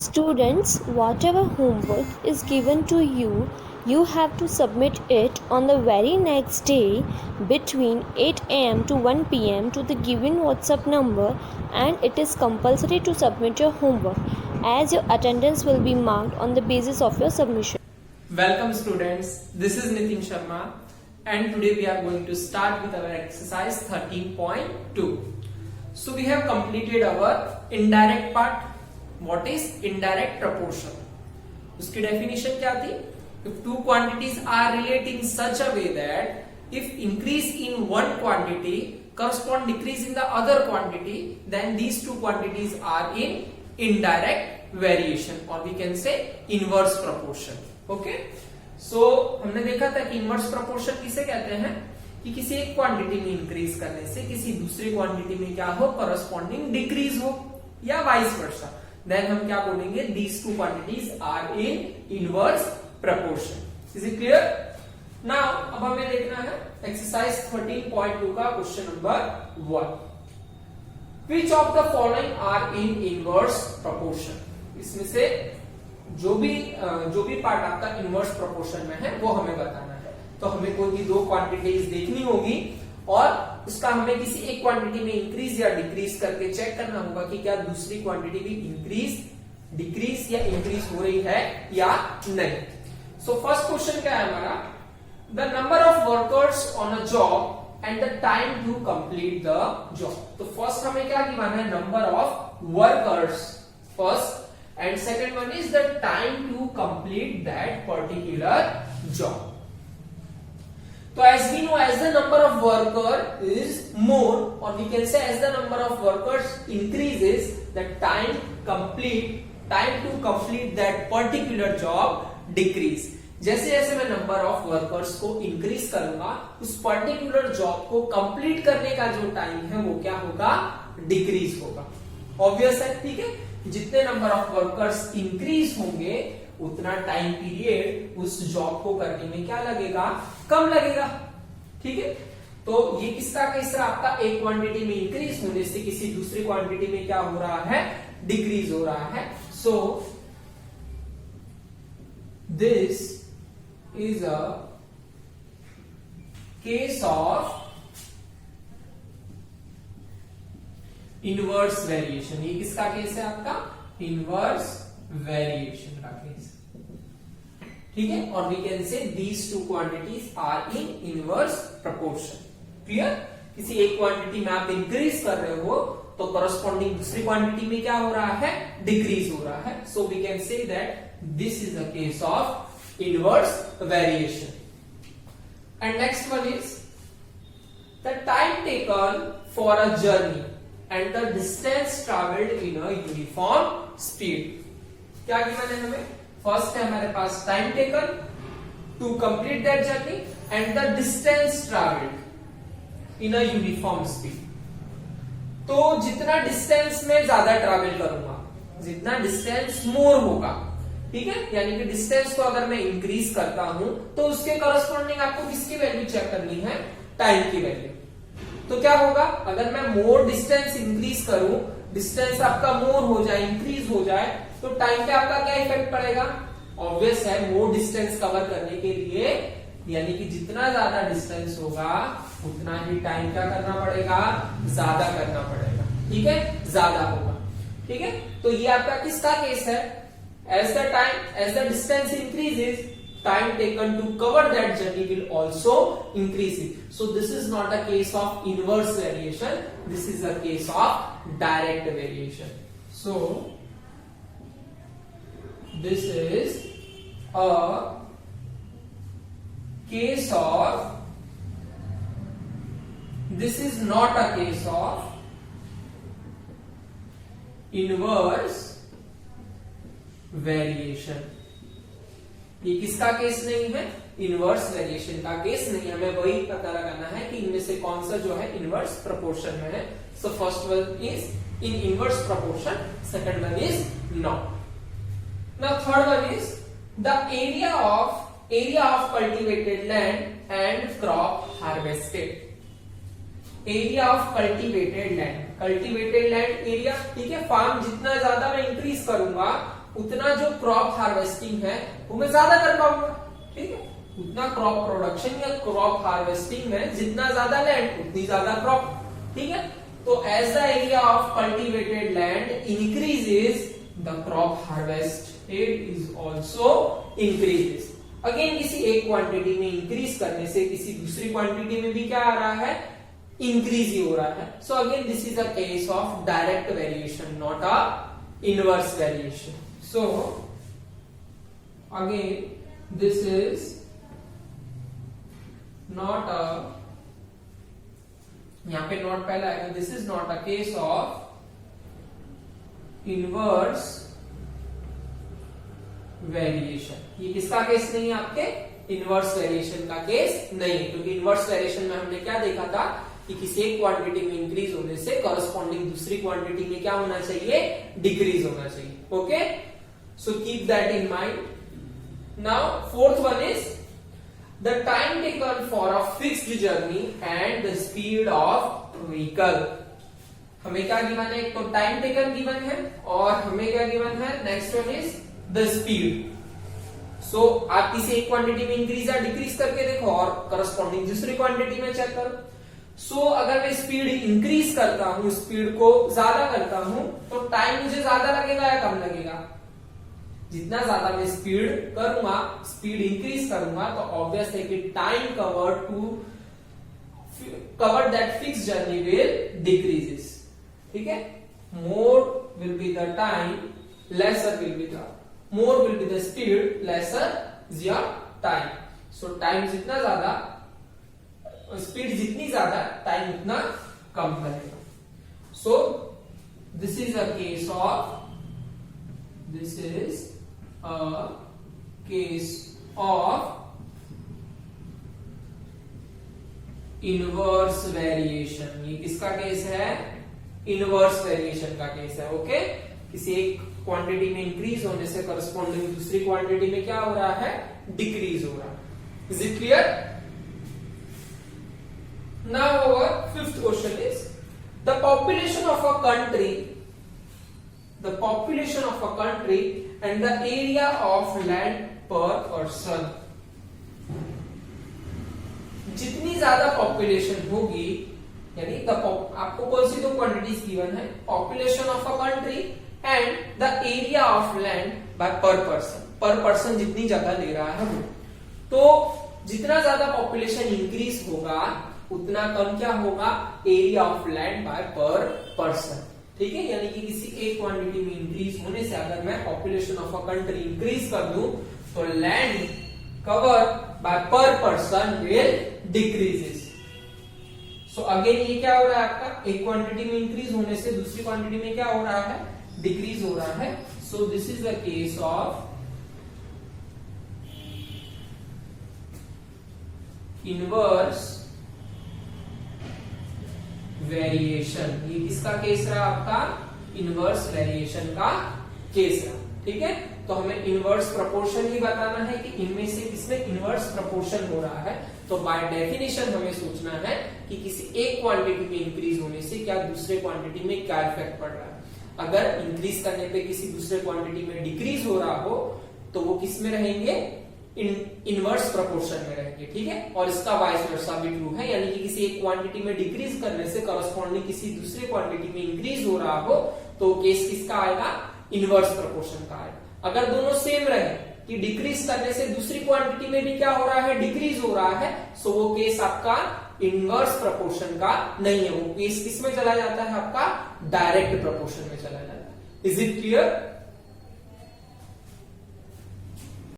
Students, whatever homework is given to you, you have to submit it on the very next day between 8 am to 1 pm to the given WhatsApp number, and it is compulsory to submit your homework as your attendance will be marked on the basis of your submission. Welcome students, this is Nitin Sharma and today we are going to start with our exercise 13.2. So we have completed our indirect part. What is indirect proportion? उसकी definition क्या थी? If two quantities are related in such a way that if increase in one quantity correspond decrease in the other quantity, then these two quantities are in indirect variation or we can say inverse proportion. Okay? So हमने देखा था कि inverse proportion किसे कहते हैं कि किसी एक क्वांटिटी में इंक्रीज करने से किसी दूसरी क्वांटिटी में क्या हो, करस्पॉन्डिंग डिक्रीज हो या वाइस वर्सा, देन हम क्या बोलेंगे, these two quantities are in inverse proportion. Is it clear? Now अब हमें देखना है एक्सरसाइज 13.2 का question number 1. Which of the following are in inverse proportion? इसमें से जो भी पार्ट आपका इनवर्स प्रोपोर्शन में है वो हमें बताना है. तो हमें कोई भी दो क्वांटिटीज देखनी होगी और उसका हमें किसी एक क्वांटिटी में इंक्रीज या डिक्रीज करके चेक करना होगा कि क्या दूसरी क्वांटिटी भी इंक्रीज, डिक्रीज या इंक्रीज हो रही है या नहीं. सो फर्स्ट क्वेश्चन क्या है हमारा, the number of workers on a job and the time to complete the job. तो फर्स्ट हमें क्या गिवन है, number of workers first, and second one is the time to complete that particular job. So as we know, as the number of worker is more, or we can say as the number of workers increases, the time to complete that particular job decrease. जैसे जैसे मैं number of workers को increase करूंगा, उस particular job को complete करने का जो टाइम है वो क्या होगा, डिक्रीज होगा. ऑब्वियस है, ठीक है. जितने नंबर ऑफ वर्कर्स इंक्रीज होंगे उतना टाइम पीरियड उस जॉब को करने में क्या लगेगा, कम लगेगा. ठीक है. तो ये किसका केस है आपका, एक क्वांटिटी में इंक्रीज होने से किसी दूसरी क्वांटिटी में क्या हो रहा है, डिक्रीज हो रहा है. So this is a case of inverse variation. ये किसका केस है आपका, इनवर्स वेरिएशन का केस. ठीक है. और we can say these two quantities are in inverse proportion. Clear? किसी एक क्वांटिटी में आप इंक्रीज कर रहे हो तो करस्पॉन्डिंग दूसरी क्वांटिटी में क्या हो रहा है, डिक्रीज हो रहा है. So we can say that this is the case of inverse variation. And next one is the time taken for a journey and the distance traveled in a uniform speed. क्या given है हमें, first है हमारे पास time taken to complete that journey and the distance travelled in a uniform speed. तो जितना distance में ज्यादा ट्रैवल करूंगा, जितना डिस्टेंस मोर होगा, ठीक है, यानी कि डिस्टेंस को अगर मैं इंक्रीज करता हूं तो उसके करस्पॉन्डिंग आपको किसकी वैल्यू चेक करनी है, टाइम की वैल्यू. तो क्या होगा, अगर मैं मोर डिस्टेंस इंक्रीज करूं, डिस्टेंस आपका मोर हो जाए, इंक्रीज हो जाए, तो टाइम पे आपका क्या इफेक्ट पड़ेगा. ऑब्वियस है, मोर डिस्टेंस कवर करने के लिए यानी कि जितना ज्यादा डिस्टेंस होगा उतना ही टाइम क्या करना पड़ेगा, ज्यादा करना पड़ेगा. ठीक है, ज्यादा होगा. ठीक है. तो ये आपका किसका केस है, as the distance increases, time taken to cover that journey will also increase it. So this is not a case of inverse variation, this is a case of direct variation. So this is a case of, this is not a case of inverse variation. ये किसका case नहीं है, inverse variation का case नहीं है. हमें वही पता लगाना है कि इनमें से कौन सा जो है इनवर्स प्रोपोर्शन में है. So first one is in inverse proportion, second one is not. Now third one is the area of cultivated land and crop harvested. Area of cultivated land area, ठीक है. फार्म जितना ज्यादा मैं increase करूंगा उतना जो क्रॉप हार्वेस्टिंग है वो मैं ज्यादा कर पाऊंगा, ठीक है। उतना क्रॉप प्रोडक्शन या क्रॉप हार्वेस्टिंग में जितना ज्यादा लैंड उतनी ज्यादा क्रॉप, ठीक है। तो as the area of cultivated land increases the crop harvested is also increases. Again किसी एक क्वांटिटी में इंक्रीज करने से किसी दूसरी क्वांटिटी में भी क्या आ रहा है, इंक्रीज ही हो रहा है। So again this is a case of direct variation, not a inverse variation. So again this is not a, यहां पे नॉट पहला आएगा, this is not a case of inverse variation. ये किसका केस नहीं है, आपके इनवर्स वेरिएशन का केस नहीं है, क्योंकि इनवर्स वेरिएशन में हमने क्या देखा था कि किसी एक क्वांटिटी में इंक्रीज होने से कॉरस्पॉन्डिंग दूसरी क्वांटिटी में क्या होना चाहिए, डिक्रीज होना चाहिए। Okay, so keep that in mind. Now fourth one is the time taken for a fixed journey and the speed of vehicle. हमें क्या गिवन है, एक तो टाइम टेकन गिवन है और हमें क्या गिवन है, next one is the speed. So आप किसी एक क्वांटिटी में इंक्रीज या डिक्रीज करके देखो और करस्पॉन्डिंग दूसरी क्वांटिटी में चेक करो। सो अगर मैं स्पीड इंक्रीज करता हूं, स्पीड को ज्यादा करता हूं, तो टाइम मुझे ज्यादा लगेगा या कम लगेगा? जितना ज्यादा मैं स्पीड करूंगा, स्पीड इंक्रीज करूंगा, तो ऑब्वियस है कि time cover that fix journey will decreases, ठीक है। More will be the time, laser will be the, more will be the speed, lesser is your time. So time जितना ज्यादा, speed जितनी ज्यादा, time उतना कम लगेगा। So this is a case of inverse variation। ये किसका केस है, inverse variation का केस है। ओके, किसी एक क्वांटिटी में इंक्रीज होने से करस्पॉन्डिंग दूसरी क्वांटिटी में क्या हो रहा है, डिक्रीज हो रहा है। Is it clear? Now our fifth question is the population of a country, the population of a country and the area of land per person. जितनी ज्यादा पॉपुलेशन होगी, यानी आपको कौन सी दो क्वांटिटीज गिवन है, population of a country and the area of land by per person. Per person जितनी जगह ले रहा है वो, तो जितना ज्यादा पॉपुलेशन इंक्रीज होगा उतना कम क्या होगा, area of land by per person, ठीक है। यानी कि किसी एक क्वांटिटी में इंक्रीज होने से अगर मैं population of a country increase कर दूं तो land cover by per person will decreases. So again ये क्या हो रहा है आपका, एक क्वांटिटी में इंक्रीज होने से दूसरी क्वांटिटी में क्या हो रहा है, डिक्रीज हो रहा है। So this is the case of inverse variation. ये किसका केस रहा आपका, इनवर्स वेरिएशन का केस रहा, ठीक है। तो हमें इनवर्स प्रोपोर्शन ही बताना है कि इनमें से किसमें इनवर्स प्रोपोर्शन हो रहा है। तो बाय डेफिनेशन हमें सोचना है कि किसी एक क्वांटिटी में इंक्रीज होने से क्या दूसरे क्वांटिटी में क्या इफेक्ट पड़ रहा है। अगर इंक्रीज करने पे किसी दूसरे क्वांटिटी में डिक्रीज हो रहा हो तो वो किस में रहेंगे, इनवर्स प्रोपोर्शन में रहेंगे, ठीक है। और इसका वाइस वर्सा भी ट्रू है, यानी कि किसी एक क्वांटिटी में डिक्रीज करने से करस्पॉन्डिंग किसी दूसरे क्वांटिटी में इंक्रीज हो रहा हो तो केस किसका आएगा, इनवर्स प्रोपोर्शन का आएगा। अगर दोनों सेम रहे कि डिक्रीज करने से दूसरी क्वांटिटी में भी क्या हो रहा है, डिक्रीज हो रहा है, सो वो केस आपका इनवर्स प्रोपोर्शन का नहीं है, वो केस किस में चला जाता है, आपका डायरेक्ट प्रोपोर्शन में चला जाता है। Is it clear?